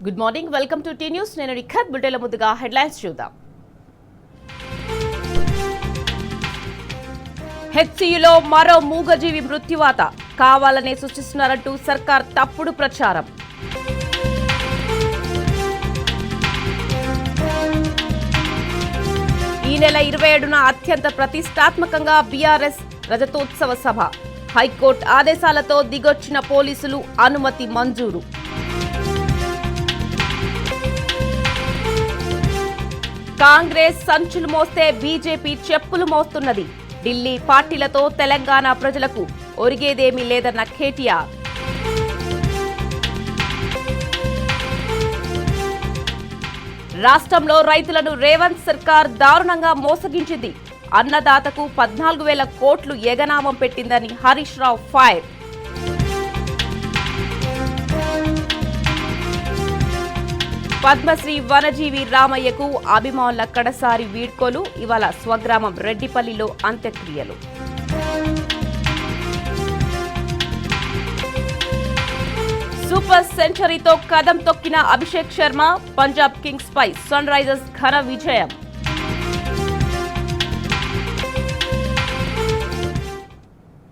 Good morning, welcome to T News. నేను నిఖత్. బులెటిన్ల ముందుగా headlines చూద్దాం. హెచ్సియులో మరో మూగజీవి మృత్యువాత, కావాలనే సృష్టిస్తున్నారంటూ సర్కార్ తప్పుడు ప్రచారం. ఈ నెల 27న అత్యంత ప్రతిష్టాత్మకంగా బీఆర్ఎస్ రజతోత్సవ సభ. హైకోర్టు ఆదేశాలతో దిగొచ్చిన పోలీసులు, అనుమతి మంజూరు. కాంగ్రెస్ సంచులు మోస్తే బీజేపీ చెప్పులు మోస్తున్నది. ఢిల్లీ పార్టీలతో తెలంగాణ ప్రజలకు ఒరిగేదేమీ లేదన్న కేటీఆర్. రాష్ట్రంలో రైతులను రేవంత్ సర్కార్ దారుణంగా మోసగించింది. అన్నదాతకు 14,000 కోట్లు ఎగనామం పెట్టిందని హరీష్ రావు ఫైర్. పద్మశ్రీ వనజీవి రామయ్యకు అభిమానుల కడసారి వీడ్కోలు. ఇవాళ స్వగ్రామం రెడ్డిపల్లిలో అంత్యక్రియలు. సూపర్ సెంచరీతో కదం తొక్కిన అభిషేక్ శర్మ. పంజాబ్ కింగ్స్ పై సన్ రైజర్స్ ఘన విజయం.